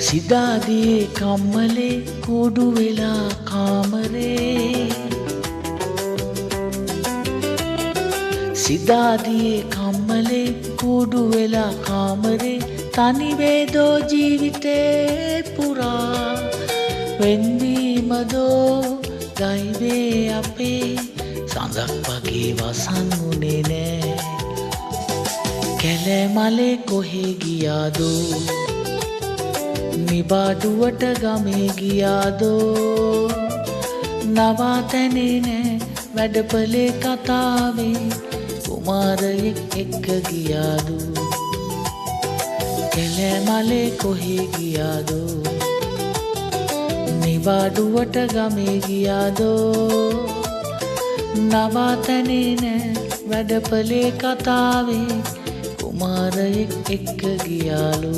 සිදාදියේ කම්මලේ කුඩු වෙලා කාමරේ සිදාදියේ කම්මලේ කුඩු වෙලා කාමරේ තනි වේදෝ ජීවිතේ පුරා වෙන්වීමදෝ දෛවේ අපේ සඳක් වගේ වසන්ුනේ නෑ කැලෑමලේ කොහේ ගියාදෝ නිබාඩුවට ගමේ ගියාදෝ නවාතැනේ නෑ වැඩපලේ කතාවේ කුමාරයෙක් එක්ක ගියාදෝ කැලෑමලේ කොහේ ගියාදෝ නිබාඩුවට ගමේ ගියාදෝ නවාතැනේ නෑ වැඩපලේ කතාවේ කුමාරයෙක් එක්ක ගියාලු